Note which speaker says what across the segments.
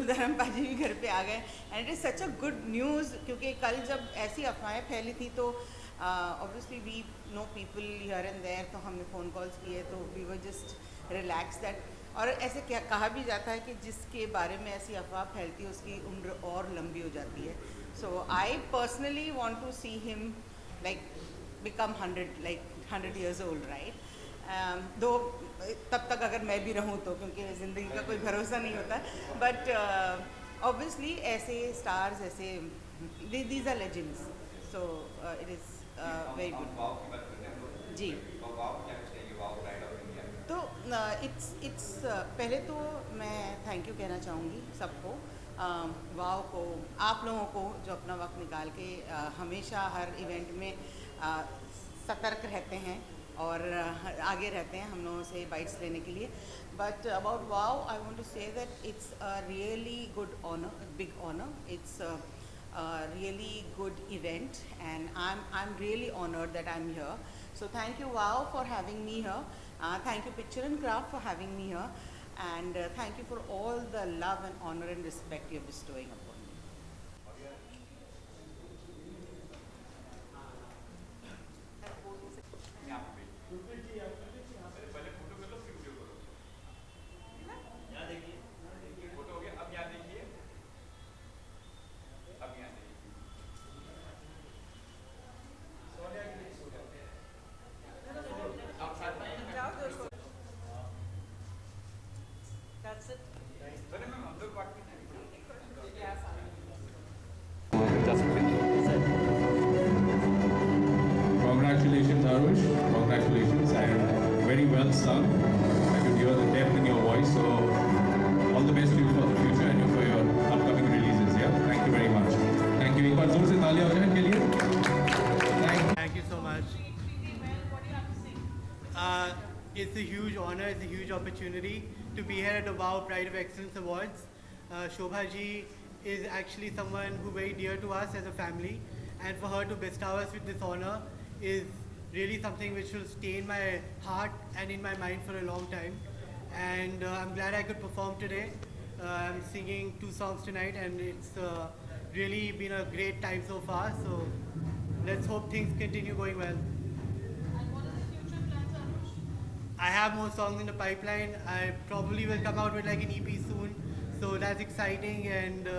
Speaker 1: तुलधरम पाजी भी घर पे आ गए and it is such a good news, क्योंकि कल जब ऐसी अफवाहें फैली थी तो obviously we know people here and there, तो हमने फ़ोन कॉल्स किए तो we were just relax that. और ऐसे क्या कहा भी जाता है कि जिसके बारे में ऐसी अफवाह फैलती है उसकी उम्र और लंबी हो जाती है। So I personally want to see him like become 100 years old, right? दो तब तक अगर मैं भी रहूं तो, क्योंकि ज़िंदगी का कोई भरोसा नहीं होता, बट ऑब्वियसली ऐसे स्टार्स, ऐसे these are legends, so it is very good. जी, तो इट्स पहले तो मैं थैंक यू कहना चाहूँगी सबको, वाव को, आप लोगों को जो अपना वक्त निकाल के हमेशा हर इवेंट में सतर्क रहते हैं और आगे रहते हैं हम लोगों से बाइट्स लेने के लिए। But about wow I want to say that it's a really good honour, big honour, it's really good event, and I'm really honored that I'm here. So thank you Wow for having me here. Thank you Picture and Craft for having me here, and thank you for all the love and honor and respect you're bestowing upon me. That's it.
Speaker 2: Congratulations, Arush. Congratulations, and very well sung. I could hear the depth in your voice. So, all the best to you for the future and for your upcoming releases. Yeah, thank you very much. Thank you. एक बार जोर से तालियां हो जाए इनके लिए.
Speaker 3: Thank you so much. It's a huge honor, it's a huge opportunity to be here at the Wow Pride of Excellence Awards. Shobha ji is actually someone who very dear to us as a family, and for her to bestow us with this honor is really something which will stay in my heart and in my mind for a long time. And I'm glad I could perform today. I'm singing 2 songs tonight, and it's really been a great time so far. So let's hope things continue going well.
Speaker 4: And what are the future plans, Anush?
Speaker 3: I have more songs in the pipeline. I probably will come out with like an EP soon. So that's exciting, and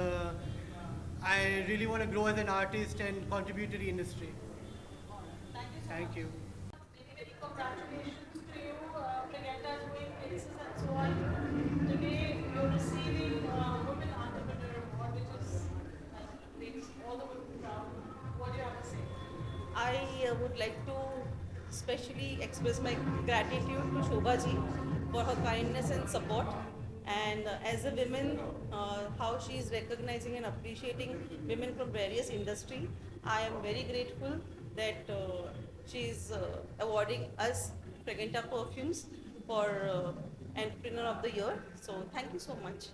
Speaker 3: I really want to grow as an artist and contribute to the industry.
Speaker 4: Thank you so
Speaker 3: Thank
Speaker 4: much.
Speaker 3: you.
Speaker 4: Many, many congratulations to you. Priyanka is doing places and so on. Today you're receiving Women Entrepreneur Award, which is makes all the women proud. What do you have to say?
Speaker 5: I would like to especially express my gratitude to Shobha ji for her kindness and support. And as a woman, how she is recognizing and appreciating women from various industry, I am very grateful that she is awarding us Fragranta Perfumes for Entrepreneur of the Year. So thank you so much.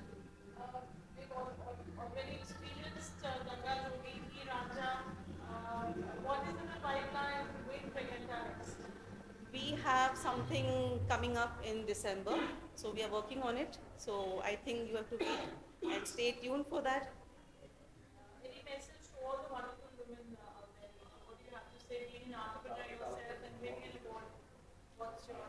Speaker 4: We've already experienced Ganga Jogi, Ranja. What is in the pipeline with Priyanka next?
Speaker 5: We have something coming up in December, so we are working on it. So I think you have to wait and stay tuned for that.
Speaker 4: Any message to all the wonderful women out there? What do you have to say, being an entrepreneur yourself and winning an award? What's your...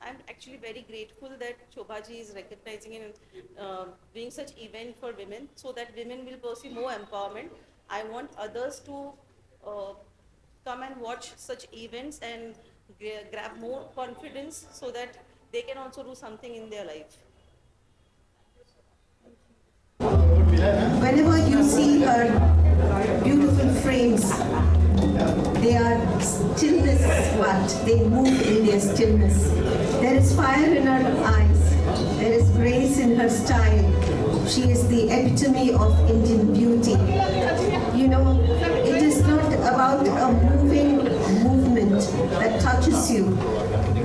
Speaker 5: I'm actually very grateful that Shobha ji is recognizing and doing such event for women, so that women will pursue more empowerment. I want others to come and watch such events and grab more confidence, so that they can also do something in their life.
Speaker 6: Whenever you see her beautiful frames, they are stillness, but they move in their stillness. There is fire in her eyes, there is grace in her style. She is the epitome of Indian beauty. You know, it is not about a moving movement that touches you.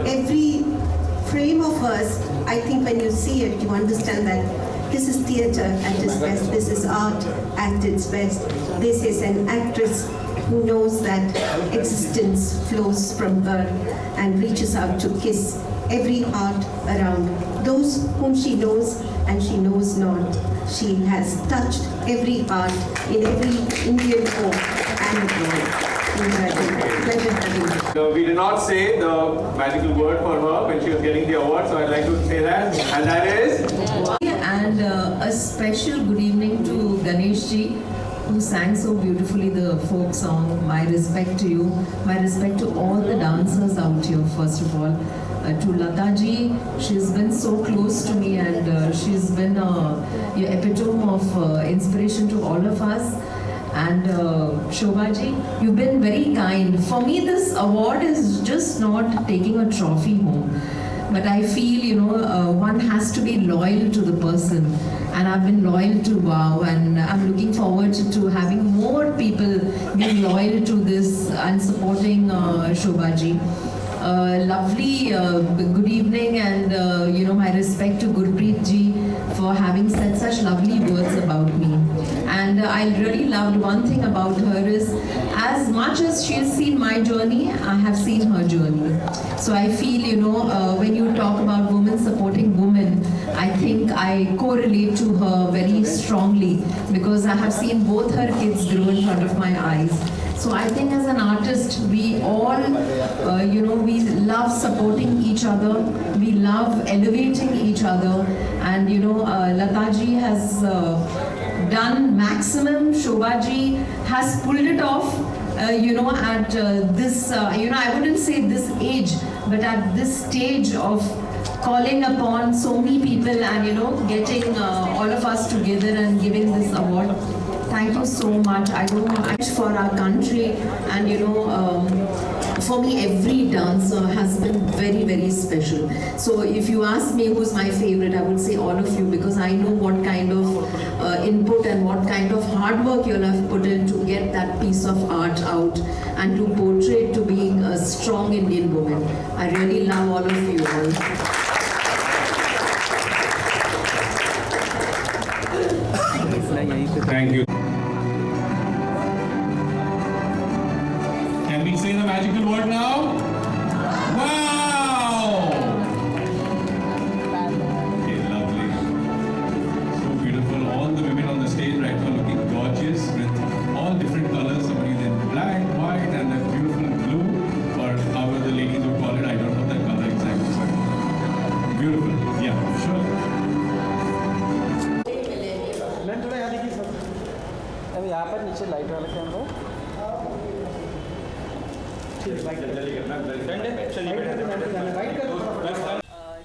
Speaker 6: Every frame of hers, I think when you see it, you understand that this is theatre at its best, this is art at its best. This is an actress who knows that existence flows from her and reaches out to kiss every heart around. Those whom she knows, and she knows has touched every heart in every Indian home and abroad. Pleasure having you.
Speaker 2: So we did not say the magical word for her when she was getting the award, so I'd like to say that, and that is.
Speaker 7: And a special good evening to Ganesh ji, who sang so beautifully the folk song. My respect to you. My respect to all the dancers out here, first of all. To Lata ji, she's been so close to me, and she's been your epitome of inspiration to all of us. And Shobha ji, you've been very kind. For me, this award is just not taking a trophy home. But I feel, one has to be loyal to the person. And I've been loyal to WOW, and I'm looking forward to having more people being loyal to this and supporting Shobha ji. Lovely good evening, and my respect to Gurpreet ji for having said such lovely words about me. And I really loved one thing about her is, as much as she has seen my journey, I have seen her journey. So I feel, when you talk about women supporting women, I think I correlate to her very strongly, because I have seen both her kids grow in front of my eyes. So I think as an artist, we all, we love supporting each other, we love elevating each other, and Lata ji has done maximum. Shobha ji has pulled it off, at this, I wouldn't say this age, but at this stage of calling upon so many people and, getting all of us together and giving this award. Thank you so much. I don't know much for our country, and for me, every dancer has been very, very special. So if you ask me who's my favorite, I would say all of you, because I know what kind of input and what kind of hard work you'll have put in to get that piece of art out and to portray it to being a strong Indian woman. I really love all of you all.
Speaker 2: Thank you. Can we say the magical word now? Wow! Okay, lovely. So beautiful. All the women on the stage right now looking gorgeous with all different colors. Somebody's in black, white, and that beautiful blue, or however the ladies would call it. I don't know that color exactly, but beautiful. Yeah, sure.
Speaker 8: अब यहाँ पर नीचे light वाला camera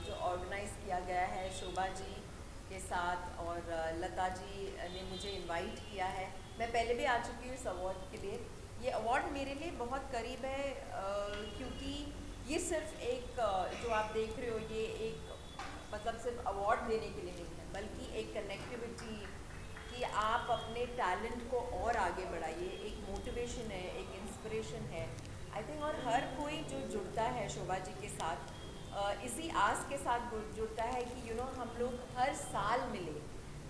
Speaker 7: जो organise किया गया है शोभा जी के साथ, और लता जी ने मुझे इनवाइट किया है। मैं पहले भी आ चुकी हूँ इस अवार्ड के लिए। ये अवार्ड मेरे लिए बहुत करीब है, क्योंकि ये सिर्फ एक जो आप देख रहे हो, ये एक मतलब सिर्फ अवार्ड देने के लिए नहीं है, बल्कि एक कनेक्टिविटी कि आप अपने टैलेंट को और आगे बढ़ाइए, एक मोटिवेशन है, एक इंस्पिरेशन है आई थिंक। और हर कोई जो जुड़ता है शोभा जी के साथ, इसी आस के साथ जुड़ता है कि हम लोग हर साल मिले,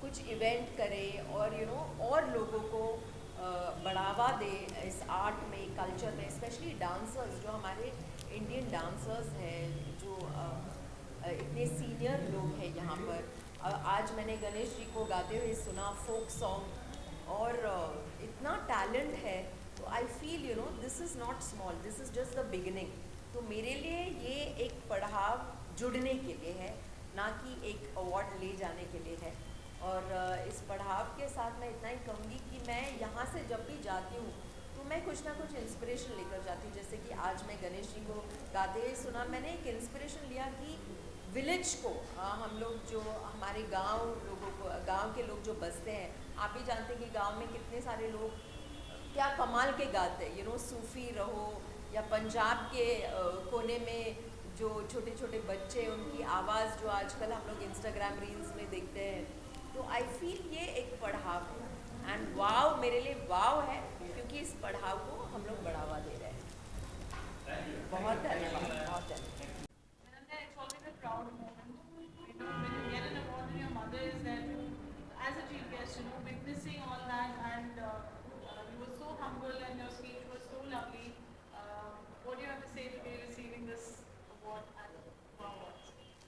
Speaker 7: कुछ इवेंट करें और और लोगों को बढ़ावा दे इस आर्ट में, कल्चर में, स्पेशली डांसर्स जो हमारे इंडियन डांसर्स हैं, जो इतने सीनियर लोग हैं यहाँ पर। आज मैंने गणेश जी को गाते हुए सुना फोक सॉन्ग, और इतना टैलेंट है। तो I feel this is not small, this is just the beginning. तो मेरे लिए ये एक पड़ाव जुड़ने के लिए है, ना कि एक अवार्ड ले जाने के लिए है। और इस पड़ाव के साथ मैं इतना ही कहूँगी कि मैं यहाँ से जब भी जाती हूँ तो मैं कुछ ना कुछ इंस्पिरेशन लेकर जाती हूँ। जैसे कि आज मैं गणेश जी को गाते हुए सुना, मैंने एक इंस्पिरेशन लिया कि विलेज को, हम लोग जो हमारे गांव लोगों को, गांव के लोग जो बसते हैं, आप भी जानते हैं कि गांव में कितने सारे लोग क्या कमाल के गाते हैं, सूफी रहो या पंजाब के कोने में जो छोटे छोटे बच्चे, उनकी आवाज़ जो आजकल हम लोग इंस्टाग्राम रील्स में देखते हैं। तो आई फील ये एक पड़ाव है, एंड वाव मेरे लिए वाव है, क्योंकि इस पड़ाव को हम लोग बढ़ावा दे रहे हैं। बहुत धन्यवाद, बहुत धन्यवाद।
Speaker 4: It's always a proud moment, when you get an award and your mother is there to, as a chief guest, witnessing all that, and you were so humble and your speech was so lovely. What do you have to say today receiving this award at WOW Awards?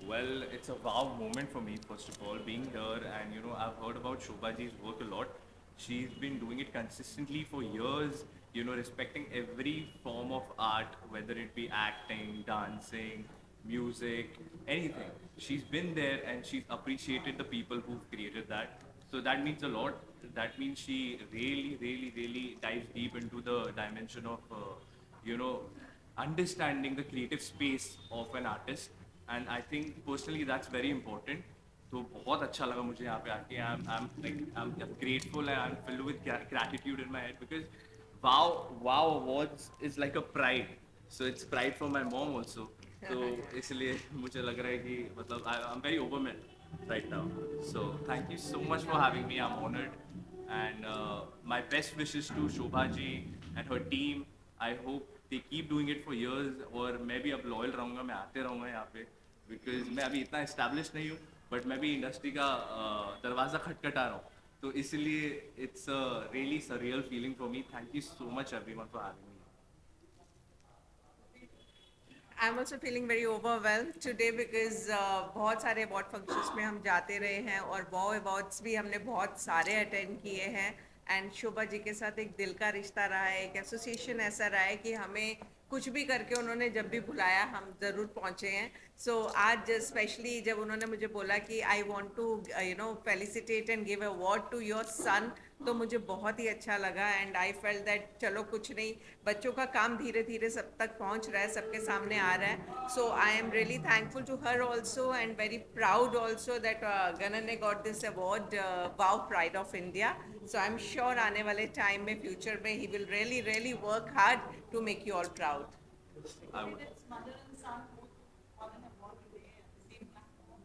Speaker 9: Well, it's a wow moment for me, first of all, being here. And I've heard about Shobhaji's work a lot. She's been doing it consistently for years, respecting every form of art, whether it be acting, dancing, music, anything. She's been there and she's appreciated the people who've created that. So that means a lot. That means she really, really, really dives deep into the dimension of, you know, understanding the creative space of an artist. And I think personally that's very important. तो बहुत अच्छा लगा मुझे यहाँ पे आके. I'm grateful and I'm filled with gratitude in my head because wow awards is like a pride. So it's pride for my mom also. तो इसलिए मुझे लग रहा है कि मतलब I'm very overwhelmed right now. So thank you so much for having me. I'm honored. And my best wishes to Shobha ji and her team. I hope they keep doing it for years. और मैं भी अब loyal रहूँगा, मैं आते रहूँगा यहाँ पे because मैं अभी इतना established नहीं हूँ, but मैं भी industry का दरवाज़ा खटखटा रहा हूँ. तो इसलिए it's a really surreal feeling for me. Thank you so much everyone for having me.
Speaker 10: I'm also feeling very overwhelmed today because बहुत सारे अवार्ड फंक्शंस में हम जाते रहे हैं और वो अवार्ड्स भी हमने बहुत सारे अटेंड किए हैं एंड शोभा जी के साथ एक दिल का रिश्ता रहा है, एक एसोसिएशन ऐसा रहा है कि हमें कुछ भी करके उन्होंने जब भी बुलाया हम ज़रूर पहुँचे हैं. सो आज स्पेशली जब उन्होंने मुझे बोला कि I want to felicitate and give award to your son, तो मुझे बहुत ही अच्छा लगा एंड आई फेल्ट दैट चलो कुछ नहीं, बच्चों का काम धीरे धीरे सब तक पहुंच रहा है, सबके सामने आ रहा है. So I am really thankful to her also and very proud also that Gagan ने got this award wow pride of India. So I am sure आने वाले टाइम में फ्यूचर में he will really really work hard to make you all proud.
Speaker 4: It's mother and son both won an award today at the same platform.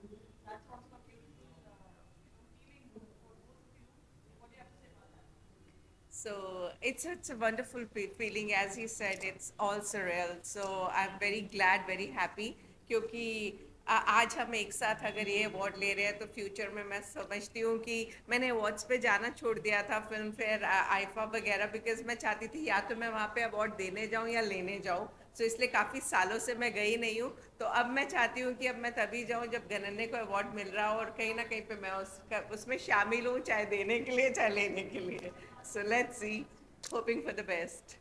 Speaker 4: That's also a beautiful feeling for both of you. What do you have to say about that?
Speaker 10: So it's a wonderful feeling, as he said, it's all surreal. So I'm very glad, very happy क्योंकि आज हम एक साथ अगर ये award ले रहे हैं तो फ्यूचर में मैं समझती हूँ कि मैंने अवार्ड्स पे जाना छोड़ दिया था, फिल्म फेयर, आईफा वगैरह, बिकॉज मैं चाहती थी या तो मैं वहाँ पे अवार्ड देने जाऊँ या लेने जाऊँ. सो इसलिए काफ़ी सालों से मैं गई नहीं हूँ. तो अब मैं चाहती हूँ कि अब मैं तभी जाऊँ जब गणने को अवार्ड मिल रहा हो और कहीं ना कहीं पे मैं उसमें शामिल हूँ, चाहे देने के लिए चाहे लेने के लिए. So let's see, hoping for the best.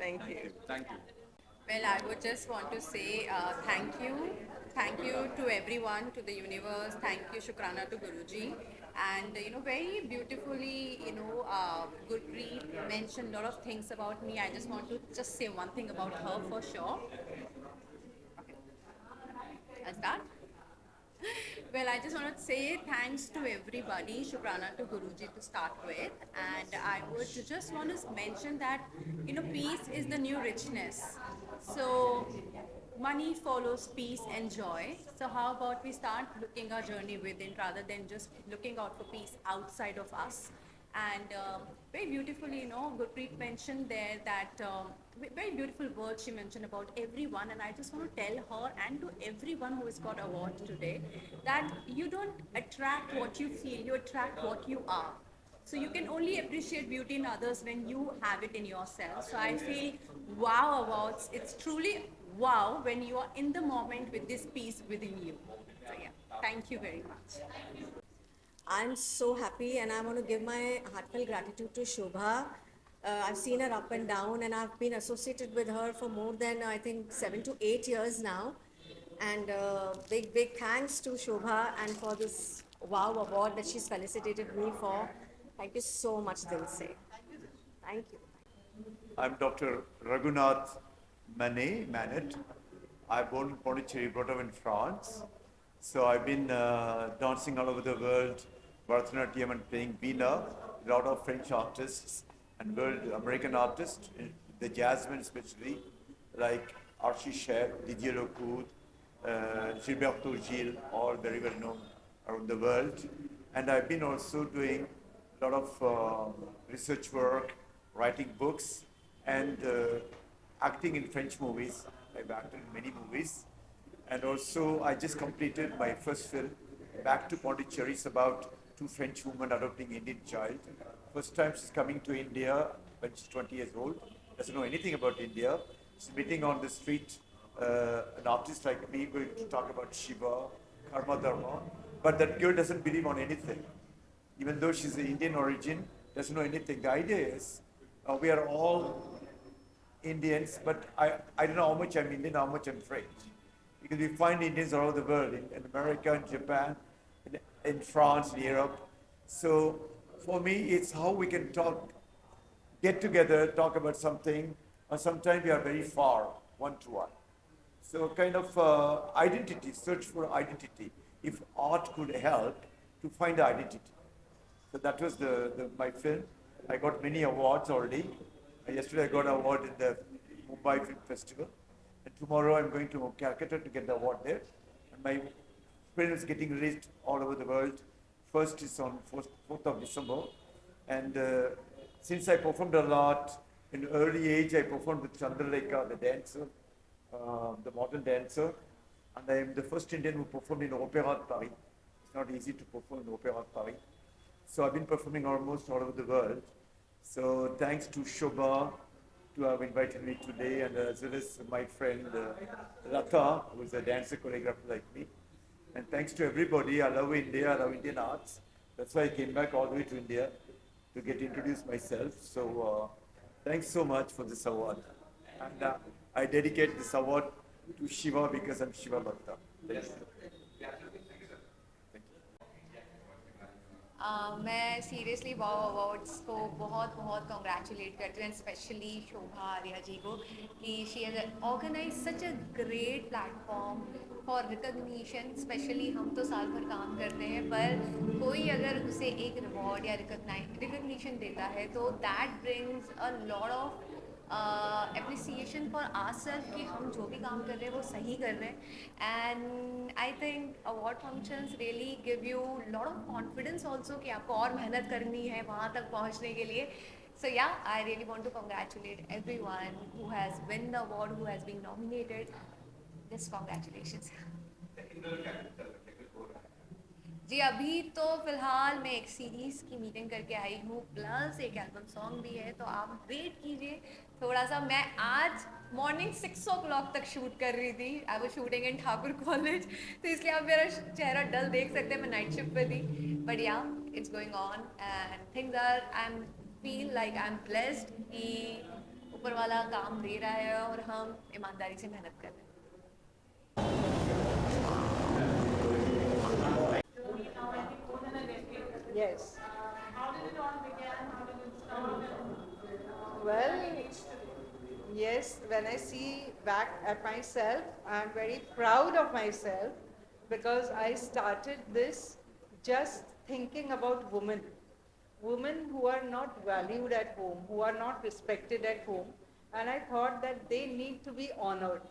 Speaker 10: Thank you.
Speaker 9: Thank you.
Speaker 11: Well, I would just want to say thank you. Thank you to everyone, to the universe. Thank you, Shukrana to Guruji. And, very beautifully, Gurpreet mentioned a lot of things about me. I just want to just say one thing about her for sure. Okay. I'll start. Well, I just want to say thanks to everybody, Shukrana to Guruji to start with, and I would just want to mention that, peace is the new richness. So, money follows peace and joy. So how about we start looking our journey within rather than just looking out for peace outside of us. And very beautifully, Gurpreet mentioned there that very beautiful words she mentioned about everyone. And I just want to tell her and to everyone who has got awards today that you don't attract what you feel, you attract what you are. So you can only appreciate beauty in others when you have it in yourself. So I feel wow awards, it's truly wow when you are in the moment with this peace within you. So yeah, thank you very much.
Speaker 12: I'm so happy and I want to give my heartfelt gratitude to Shobha. I've seen her up and down and I've been associated with her for more than I think 7 to 8 years now. And big thanks to Shobha and for this wow award that she's felicitated me for. Thank you so much, Dilse. Thank you.
Speaker 13: I'm Dr. Raghunath Manet. I'm born in Pondicherry, brought up in France. So I've been dancing all over the world, Bharatanatyam and playing Veena, a lot of French artists and world American artists, the jazzmen especially, like Archie Shepp, Didier Lecourt, Gilberto Gil, all very well known around the world. And I've been also doing a lot of research work, writing books, and acting in French movies. I've acted in many movies. And also, I just completed my first film, Back to Pondicherry. It's about two French women adopting Indian child. First time she's coming to India when she's 20 years old. Doesn't know anything about India. She's meeting on the street an artist like me going to talk about Shiva karma dharma. But that girl doesn't believe on anything. Even though she's of Indian origin, doesn't know anything. The idea is we are all Indians, but I don't know how much I'm Indian, how much I'm French. Because we find Indians all over the world, in America, in Japan, in France, in Europe. So for me, it's how we can talk, get together, talk about something, or sometimes we are very far, one-to-one. So kind of identity, search for identity. If art could help to find identity. So that was my film. I got many awards already. Yesterday I got an award in the Mumbai Film Festival. And tomorrow I'm going to Calcutta to get the award there. And my film is getting released all over the world. First is on 4th of December. And since I performed a lot, in early age I performed with Chandralekha, the dancer, the modern dancer. And I am the first Indian who performed in Opera at Paris. It's not easy to perform in Opera at Paris. So I've been performing almost all over the world. So thanks to Shobha to have invited me today, and as well as my friend Lata, who is a dancer choreographer like me. And thanks to everybody. I love India, I love Indian arts. That's why I came back all the way to India to get introduced myself. So thanks so much for this award. And I dedicate this award to Shiva because I'm Shiva Bhakta. Thank you.
Speaker 11: मैं seriously वाव awards को बहुत बहुत congratulate करती हूँ, specially शोभा आर्या जी को कि she has organise such a great platform for recognition. Specially हम तो साल भर काम करते हैं, पर कोई अगर उसे एक रिवॉर्ड या रिकग्निशन देता है तो that brings a lot of appreciation for ourselves कि हम जो भी काम कर रहे हैं वो सही कर रहे हैं. And I think award functions really give you lot of confidence also कि आपको और मेहनत करनी है वहाँ तक पहुँचने के लिए. So yeah, I really want to congratulate everyone who has won the award, who has been nominated. Just congratulations. जी अभी तो फ़िलहाल मैं एक सीरीज़ की मीटिंग करके आई हूँ, प्लस एक एल्बम सॉन्ग भी है, तो आप वेट कीजिए थोड़ा सा. मैं आज मॉर्निंग 6 o'clock तक शूट कर रही थी. I was shooting in Thakur college, तो इसलिए आप मेरा चेहरा डल देख सकते हैं. मैं नाइट शिफ्ट पे थी, but yeah it's going on and things are, I am feel like I am blessed कि ऊपर वाला काम दे रहा है और हम ईमानदारी से मेहनत कर रहे हैं.
Speaker 4: Yes. How did it all begin? How did it start? Well, yes, when I see back at myself, I'm very proud of myself because I started this just thinking about women. Women who are not valued at home, who are not respected at home, and I thought that they need to be honored.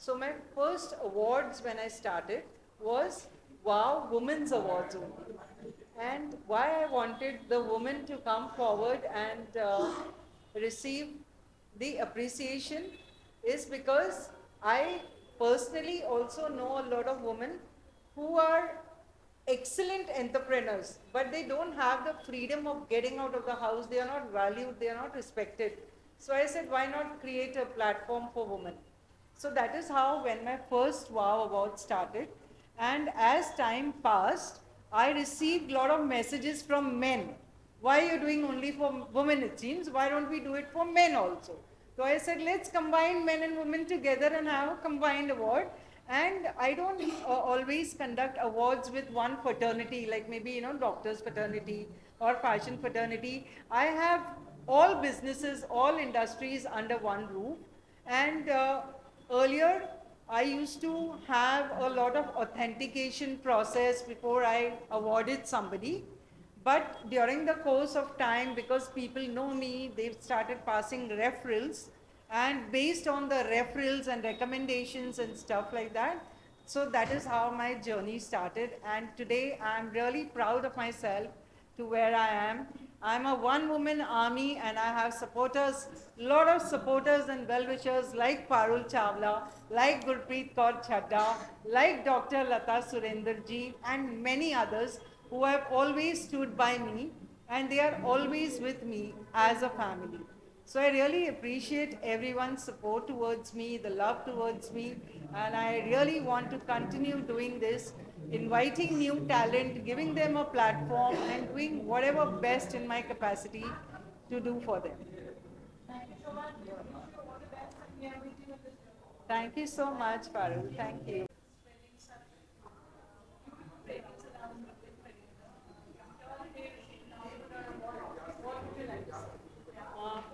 Speaker 4: So my first awards when I started was Wow Women's Awards only. And why I wanted the women to come forward and receive the appreciation is because I personally also know a lot of women who are excellent entrepreneurs, but they don't have the freedom of getting out of the house. They are not valued, they are not respected. So I said, why not create a platform for women? So that is how when my first Wow Award started. And as time passed, I received a lot of messages from men. Why are you doing only for women, it seems? Why don't we do it for men also? So I said, let's combine men and women together and have a combined award. And I don't always conduct awards with one fraternity, like maybe, doctors fraternity or fashion fraternity. I have all businesses, all industries under one roof. And earlier, I used to have a lot of authentication process before I awarded somebody. But during the course of time, because people know me, they've started passing referrals. And based on the referrals and recommendations and stuff like that, so that is how my journey started. And today I'm really proud of myself to where I am. I'm a one-woman army and I have supporters, lot of supporters and well-wishers like Parul Chawla, like Gurpreet Kaur Chadda, like Dr. Lata Surender ji and many others who have always stood by me and they are always with me as a family. So I really appreciate everyone's support towards me, the love towards me, and I really want to continue doing this
Speaker 1: inviting new talent, giving them a platform, and doing whatever best in my capacity to do for them. Thank you so much, Farooq. Thank you.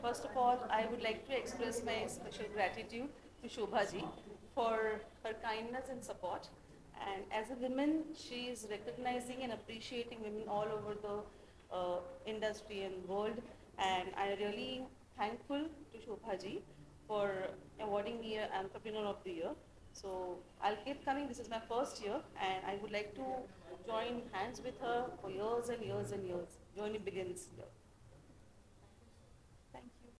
Speaker 5: First of all, I would like to express my special gratitude to Shobha ji for her kindness and support. And as a woman, she is recognizing and appreciating women all over the industry and world. And I'm really thankful to Shobha ji for awarding me an Entrepreneur of the Year. So I'll keep coming. This is my first year, and I would like to join hands with her for years and years and years. Journey begins here.